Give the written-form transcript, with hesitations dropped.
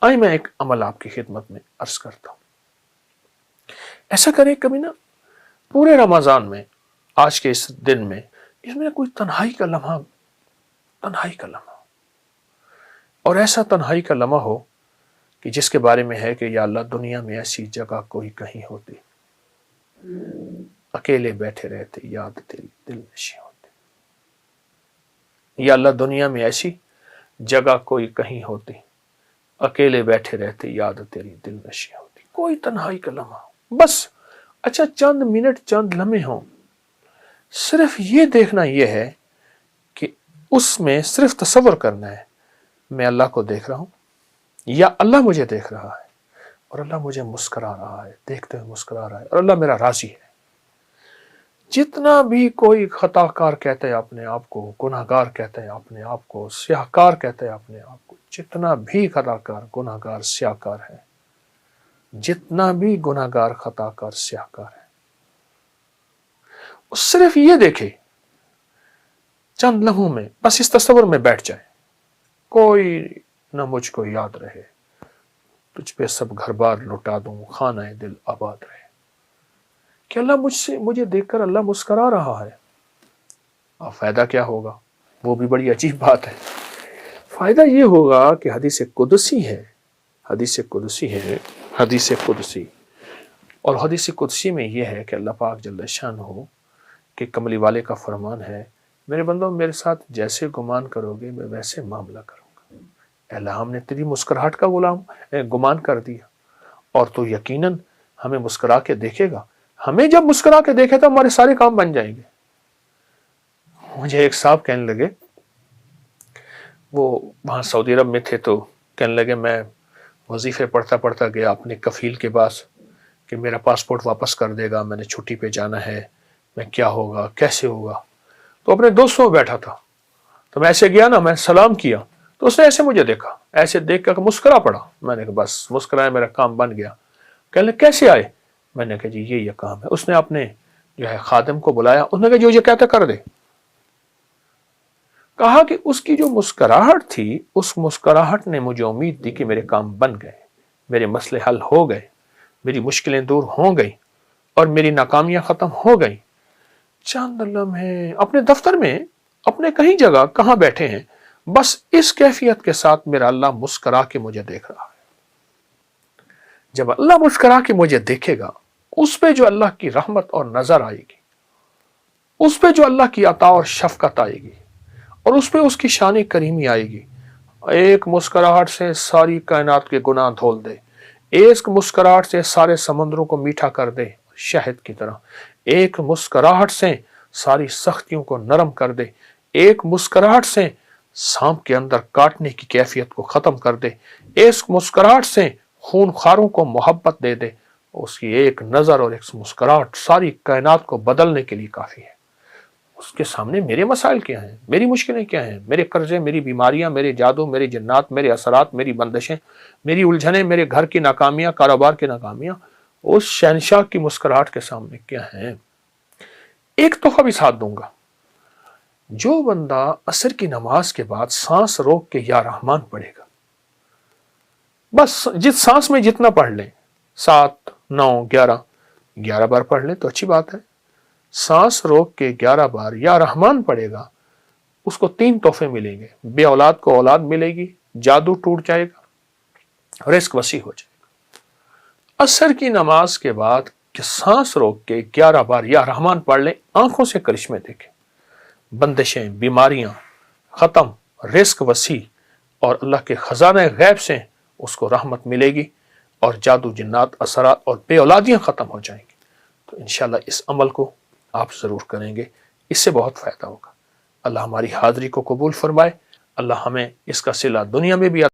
آئے میں ایک عمل آپ کی خدمت میں عرض کرتا ہوں. ایسا کریں کبھی نا پورے رمضان میں، آج کے اس دن میں، اس میں کوئی تنہائی کا لمحہ اور ایسا تنہائی کا لمحہ ہو کہ جس کے بارے میں ہے کہ یا اللہ دنیا میں ایسی جگہ کوئی کہیں ہوتی، اکیلے بیٹھے رہتے یاد تیری دل نشیں ہوتی. یا اللہ دنیا میں ایسی جگہ کوئی کہیں ہوتی، اکیلے بیٹھے رہتے یاد تیری دل نشیں ہوتی. کوئی تنہائی کا لمحہ، بس اچھا چند منٹ چند لمحے ہوں، صرف یہ دیکھنا یہ ہے کہ اس میں صرف تصور کرنا ہے میں اللہ کو دیکھ رہا ہوں یا اللہ مجھے دیکھ رہا ہے اور اللہ مجھے مسکرا رہا ہے، دیکھتے ہوئے مسکرا رہا ہے اور اللہ میرا راضی ہے. جتنا بھی کوئی خطا کار کہتا ہے اپنے آپ کو، گناہ گار کہتا ہے اپنے آپ کو، سیاہ کار کہتا ہے اپنے آپ کو، جتنا بھی خطا کار گناہ گار سیاہ کار ہے، جتنا بھی گناہ گار خطا کار سیاہ کار ہے، صرف یہ دیکھے چند لمحوں میں، بس اس تصور میں بیٹھ جائے کوئی نہ مجھ کو یاد رہے، تجھ پہ سب گھر بار لٹا دوں، خانہ دل آباد رہے. کہ اللہ مجھے دیکھ کر اللہ مسکرا رہا ہے. اب فائدہ کیا ہوگا؟ وہ بھی بڑی عجیب بات ہے. فائدہ یہ ہوگا کہ حدیث قدسی ہے، اور حدیث قدسی میں یہ ہے کہ اللہ پاک جل شانہ کہ کملی والے کا فرمان ہے، میرے بندو میرے ساتھ جیسے گمان کرو گے میں ویسے معاملہ کروں گا. اے اللہ ہم نے تیری مسکراہٹ کا گمان کر دیا اور تو یقیناً ہمیں مسکرا کے دیکھے گا. ہمیں جب مسکرا کے دیکھے تو ہمارے سارے کام بن جائیں گے. مجھے ایک صاحب کہنے لگے، وہ وہاں سعودی عرب میں تھے، تو کہنے لگے میں وظیفے پڑھتا گیا اپنے کفیل کے پاس کہ میرا پاسپورٹ واپس کر دے گا، میں نے چھٹی پہ جانا ہے، میں کیا ہوگا کیسے ہوگا. تو اپنے دوستوں میں بیٹھا تھا، تو میں ایسے گیا نا، میں سلام کیا تو اس نے ایسے مجھے دیکھا، ایسے دیکھ کر مسکرا پڑا. میں نے کہا بس مسکرایا، میرا کام بن گیا. کہنے لگے کیسے آئے؟ میں نے کہا جی یہ کام ہے. اس نے اپنے جو ہے خادم کو بلایا، اس نے کہا جو یہ کہتا کر دے. کہا کہ اس کی جو مسکراہٹ تھی، اس مسکراہٹ نے مجھے امید دی کہ میرے کام بن گئے، میرے مسئلے حل ہو گئے، میری مشکلیں دور ہو گئی اور میری ناکامیاں ختم ہو گئی. چند لمحے اپنے دفتر میں، اپنے کہیں جگہ کہاں بیٹھے ہیں، بس اس کیفیت کے ساتھ میرا اللہ مسکرا کے مجھے دیکھ رہا ہے. جب اللہ مسکرا کے مجھے دیکھے گا، اس پہ جو اللہ کی رحمت اور نظر آئے گی، اس پہ جو اللہ کی عطا اور شفقت آئے گی، اور اس پہ اس کی شان کریمی آئے گی. ایک مسکراہٹ سے ساری کائنات کے گناہ دھول دے، ایک مسکراہٹ سے سارے سمندروں کو میٹھا کر دے شہد کی طرح، ایک مسکراہٹ سے ساری سختیوں کو نرم کر دے، ایک مسکراہٹ سے سانپ کے اندر کاٹنے کی کیفیت کو ختم کر دے، ایک مسکراہٹ سے خون خاروں کو محبت دے دے. اس کی ایک نظر اور ایک مسکراہٹ ساری کائنات کو بدلنے کے لیے کافی ہے. اس کے سامنے میرے مسائل کیا ہیں، میری مشکلیں کیا ہیں، میرے قرضے، میری بیماریاں، میرے جادو، میری جنات، میرے اثرات، میری بندشیں، میری الجھنیں، میرے گھر کی ناکامیاں، کاروبار کی ناکامیاں، اس شہنشاہ کی مسکراہٹ کے سامنے کیا ہیں. ایک تحفہ بھی ساتھ دوں گا، جو بندہ عصر کی نماز کے بعد سانس روک کے یا رحمان پڑھے گا، بس جس سانس میں جتنا پڑھ لیں، 7 9 11 بار پڑھ لیں تو اچھی بات ہے. سانس روک کے 11 بار یا رحمان پڑھے گا، اس کو 3 تحفے ملیں گے. بے اولاد کو اولاد ملے گی، جادو ٹوٹ جائے گا، رزق وسیع ہو جائے گا. عصر کی نماز کے بعد کہ سانس روک کے 11 بار یا رحمان پڑھ لیں، آنکھوں سے کرشمے دیکھیں، بندشیں، بیماریاں ختم، رزق وسیع، اور اللہ کے خزانہ غیب سے اس کو رحمت ملے گی اور جادو، جنات، اثرات اور بے اولادیاں ختم ہو جائیں گی. تو انشاءاللہ اس عمل کو آپ ضرور کریں گے، اس سے بہت فائدہ ہوگا. اللہ ہماری حاضری کو قبول فرمائے، اللہ ہمیں اس کا صلہ دنیا میں بھی